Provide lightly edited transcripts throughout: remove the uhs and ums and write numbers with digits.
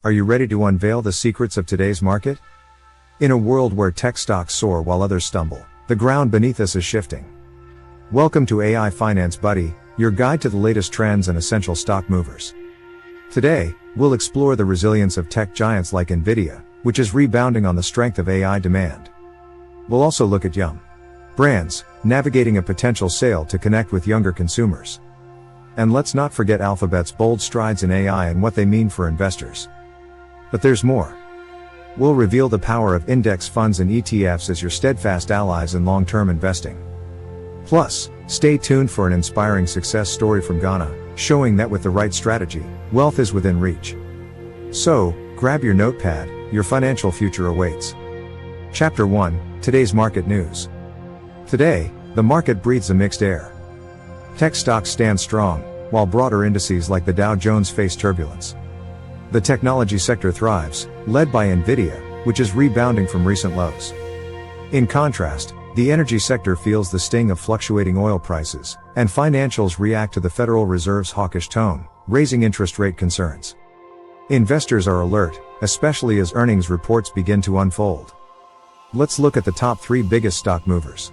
Are you ready to unveil the secrets of today's market? In a world where tech stocks soar while others stumble, the ground beneath us is shifting. Welcome to AI Finance Buddy, your guide to the latest trends and essential stock movers. Today, we'll explore the resilience of tech giants like Nvidia, which is rebounding on the strength of AI demand. We'll also look at Yum! Brands, navigating a potential sale to connect with younger consumers. And let's not forget Alphabet's bold strides in AI and what they mean for investors. But there's more. We'll reveal the power of index funds and ETFs as your steadfast allies in long-term investing. Plus, stay tuned for an inspiring success story from Ghana, showing that with the right strategy, wealth is within reach. So, grab your notepad, your financial future awaits. Chapter 1, Today's Market News. Today, the market breathes a mixed air. Tech stocks stand strong, while broader indices like the Dow Jones face turbulence. The technology sector thrives, led by Nvidia, which is rebounding from recent lows. In contrast, the energy sector feels the sting of fluctuating oil prices, and financials react to the Federal Reserve's hawkish tone, raising interest rate concerns. Investors are alert, especially as earnings reports begin to unfold. Let's look at the top 3 biggest stock movers.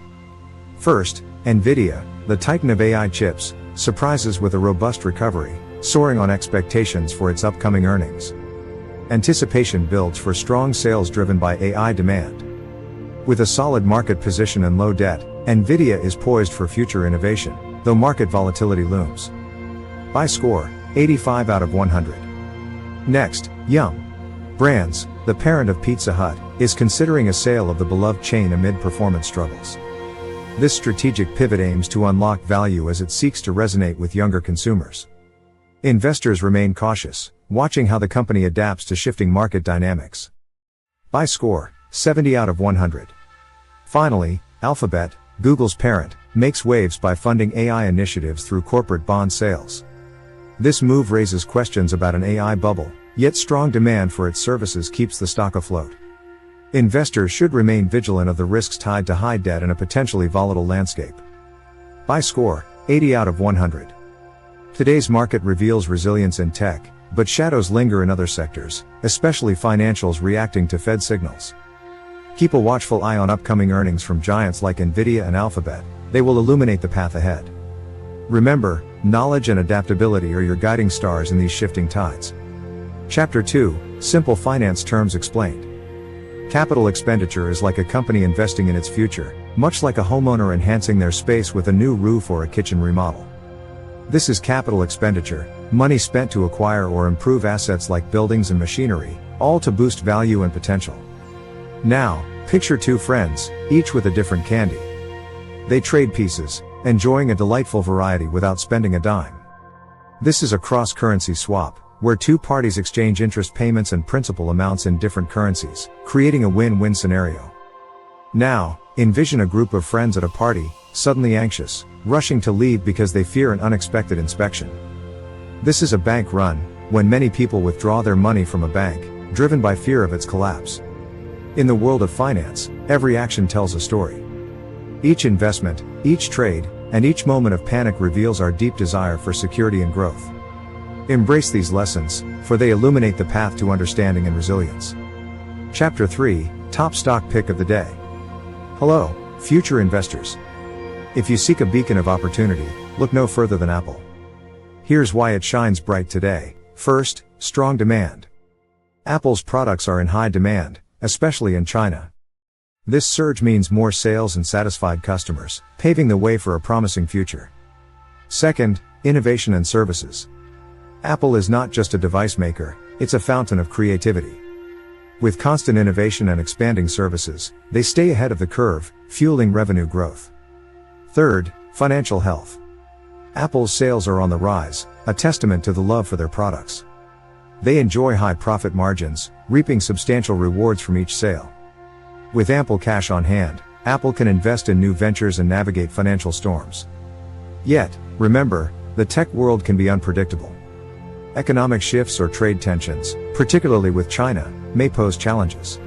First, Nvidia, the titan of AI chips, surprises with a robust recovery, soaring on expectations for its upcoming earnings. Anticipation builds for strong sales driven by AI demand. With a solid market position and low debt, Nvidia is poised for future innovation, though market volatility looms. Buy score, 85 out of 100. Next, Yum! Brands, the parent of Pizza Hut, is considering a sale of the beloved chain amid performance struggles. This strategic pivot aims to unlock value as it seeks to resonate with younger consumers. Investors remain cautious, watching how the company adapts to shifting market dynamics. Buy score, 70 out of 100. Finally, Alphabet, Google's parent, makes waves by funding AI initiatives through corporate bond sales. This move raises questions about an AI bubble, yet strong demand for its services keeps the stock afloat. Investors should remain vigilant of the risks tied to high debt and a potentially volatile landscape. Buy score, 80 out of 100. Today's market reveals resilience in tech, but shadows linger in other sectors, especially financials reacting to Fed signals. Keep a watchful eye on upcoming earnings from giants like Nvidia and Alphabet. They will illuminate the path ahead. Remember, knowledge and adaptability are your guiding stars in these shifting tides. Chapter 2, Simple Finance Terms Explained. Capital expenditure is like a company investing in its future, much like a homeowner enhancing their space with a new roof or a kitchen remodel. This is capital expenditure, money spent to acquire or improve assets like buildings and machinery, all to boost value and potential. Now, picture 2 friends, each with a different candy. They trade pieces, enjoying a delightful variety without spending a dime. This is a cross-currency swap, where 2 parties exchange interest payments and principal amounts in different currencies, creating a win-win scenario. Now, envision a group of friends at a party, suddenly anxious, rushing to leave because they fear an unexpected inspection. This is a bank run, when many people withdraw their money from a bank, driven by fear of its collapse. In the world of finance, every action tells a story. Each investment, each trade, and each moment of panic reveals our deep desire for security and growth. Embrace these lessons, for they illuminate the path to understanding and resilience. Chapter 3, Top Stock Pick of the Day. Hello, future investors. If you seek a beacon of opportunity, look no further than Apple. Here's why it shines bright today. First, strong demand. Apple's products are in high demand, especially in China. This surge means more sales and satisfied customers, paving the way for a promising future. Second, innovation and services. Apple is not just a device maker, it's a fountain of creativity. With constant innovation and expanding services, they stay ahead of the curve, fueling revenue growth. Third, financial health. Apple's sales are on the rise, a testament to the love for their products. They enjoy high profit margins, reaping substantial rewards from each sale. With ample cash on hand, Apple can invest in new ventures and navigate financial storms. Yet, remember, the tech world can be unpredictable. Economic shifts or trade tensions, particularly with China, may pose challenges.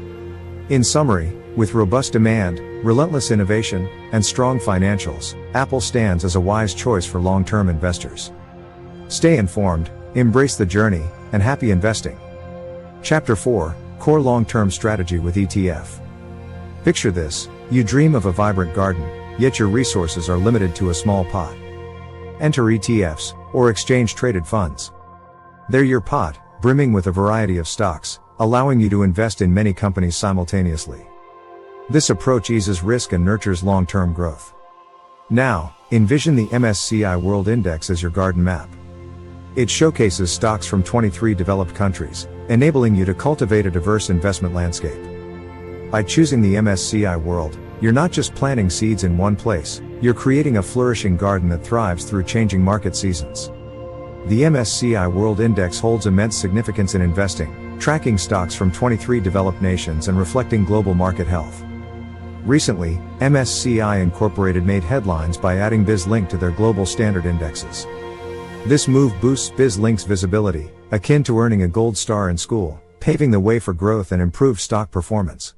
In summary, with robust demand, relentless innovation, and strong financials, Apple stands as a wise choice for long-term investors. Stay informed, embrace the journey, and happy investing. Chapter 4, Core Long-Term Strategy with ETF. Picture this: you dream of a vibrant garden, yet your resources are limited to a small pot. Enter ETFs, or exchange-traded funds. They're your pot, brimming with a variety of stocks, allowing you to invest in many companies simultaneously. This approach eases risk and nurtures long-term growth. Now, envision the MSCI World Index as your garden map. It showcases stocks from 23 developed countries, enabling you to cultivate a diverse investment landscape. By choosing the MSCI World, you're not just planting seeds in one place, you're creating a flourishing garden that thrives through changing market seasons. The MSCI World Index holds immense significance in investing, tracking stocks from 23 developed nations and reflecting global market health. Recently, MSCI Incorporated made headlines by adding BizLink to their global standard indexes. This move boosts BizLink's visibility, akin to earning a gold star in school, paving the way for growth and improved stock performance.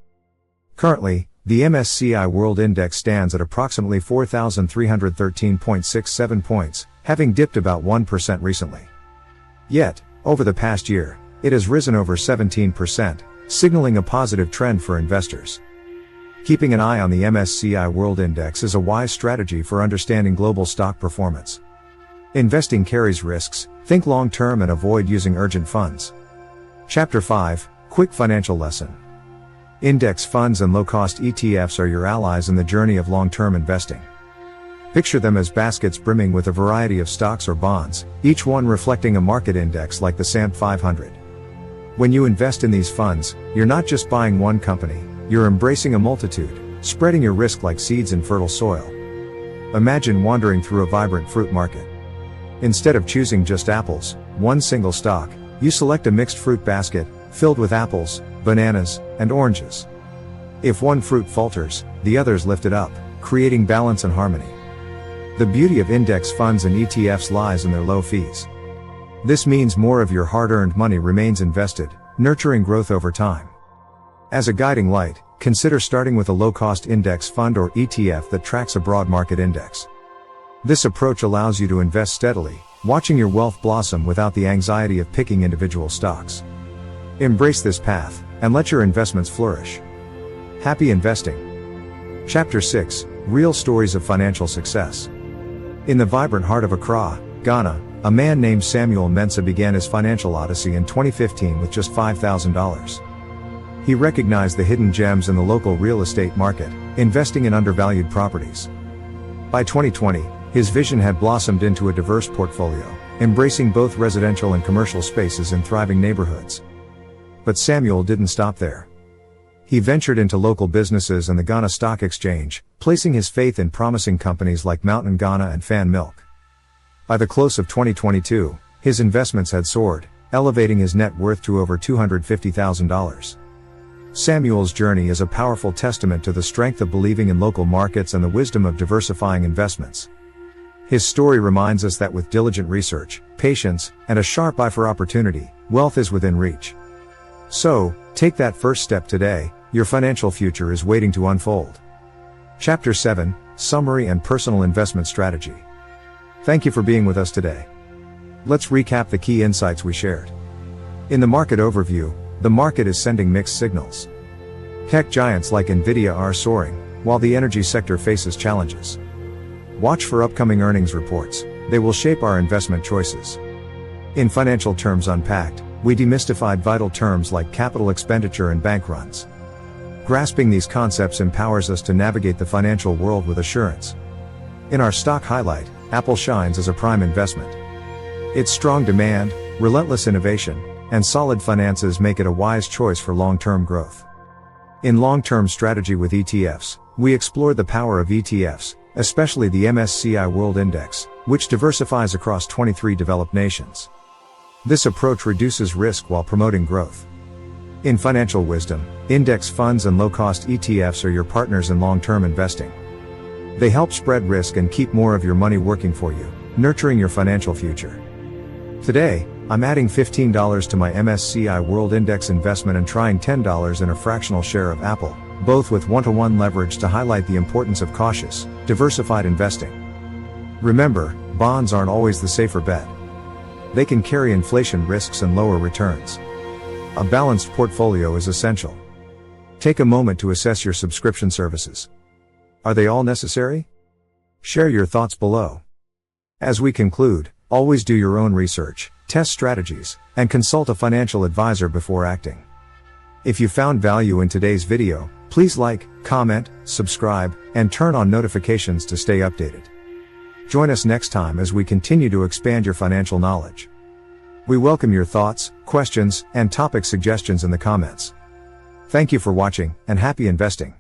Currently, the MSCI World Index stands at approximately 4,313.67 points, having dipped about 1% recently. Yet, over the past year, it has risen over 17%, signaling a positive trend for investors. Keeping an eye on the MSCI World Index is a wise strategy for understanding global stock performance. Investing carries risks, think long-term and avoid using urgent funds. Chapter 5, Quick Financial Lesson. Index funds and low-cost ETFs are your allies in the journey of long-term investing. Picture them as baskets brimming with a variety of stocks or bonds, each one reflecting a market index like the S&P 500. When you invest in these funds, you're not just buying one company, you're embracing a multitude, spreading your risk like seeds in fertile soil. Imagine wandering through a vibrant fruit market. Instead of choosing just apples, one single stock, you select a mixed fruit basket, filled with apples, bananas, and oranges. If one fruit falters, the others lift it up, creating balance and harmony. The beauty of index funds and ETFs lies in their low fees. This means more of your hard-earned money remains invested, nurturing growth over time. As a guiding light, consider starting with a low-cost index fund or ETF that tracks a broad market index. This approach allows you to invest steadily, watching your wealth blossom without the anxiety of picking individual stocks. Embrace this path, and let your investments flourish. Happy investing. Chapter 6, Real Stories of Financial Success. In the vibrant heart of Accra, Ghana, a man named Samuel Mensah began his financial odyssey in 2015 with just $5,000. He recognized the hidden gems in the local real estate market, investing in undervalued properties. By 2020, his vision had blossomed into a diverse portfolio, embracing both residential and commercial spaces in thriving neighborhoods. But Samuel didn't stop there. He ventured into local businesses and the Ghana Stock Exchange, placing his faith in promising companies like Mountain Ghana and Fan Milk. By the close of 2022, his investments had soared, elevating his net worth to over $250,000. Samuel's journey is a powerful testament to the strength of believing in local markets and the wisdom of diversifying investments. His story reminds us that with diligent research, patience, and a sharp eye for opportunity, wealth is within reach. So, take that first step today, your financial future is waiting to unfold. Chapter 7, Summary and Personal Investment Strategy. Thank you for being with us today. Let's recap the key insights we shared. In the market overview, the market is sending mixed signals. Tech giants like Nvidia are soaring, while the energy sector faces challenges. Watch for upcoming earnings reports, they will shape our investment choices. In Financial Terms Unpacked, we demystified vital terms like capital expenditure and bank runs. Grasping these concepts empowers us to navigate the financial world with assurance. In our stock highlight, Apple shines as a prime investment. Its strong demand, relentless innovation, and solid finances make it a wise choice for long-term growth. In Long-Term Strategy with ETFs, we explore the power of ETFs, especially the MSCI World Index, which diversifies across 23 developed nations. This approach reduces risk while promoting growth. In Financial Wisdom, index funds and low-cost ETFs are your partners in long-term investing. They help spread risk and keep more of your money working for you, nurturing your financial future. Today, I'm adding $15 to my MSCI World Index investment and trying $10 in a fractional share of Apple, both with one-to-one leverage to highlight the importance of cautious, diversified investing. Remember, bonds aren't always the safer bet. They can carry inflation risks and lower returns. A balanced portfolio is essential. Take a moment to assess your subscription services. Are they all necessary? Share your thoughts below. As we conclude, always do your own research, test strategies, and consult a financial advisor before acting. If you found value in today's video, please like, comment, subscribe, and turn on notifications to stay updated. Join us next time as we continue to expand your financial knowledge. We welcome your thoughts, questions, and topic suggestions in the comments. Thank you for watching, and happy investing.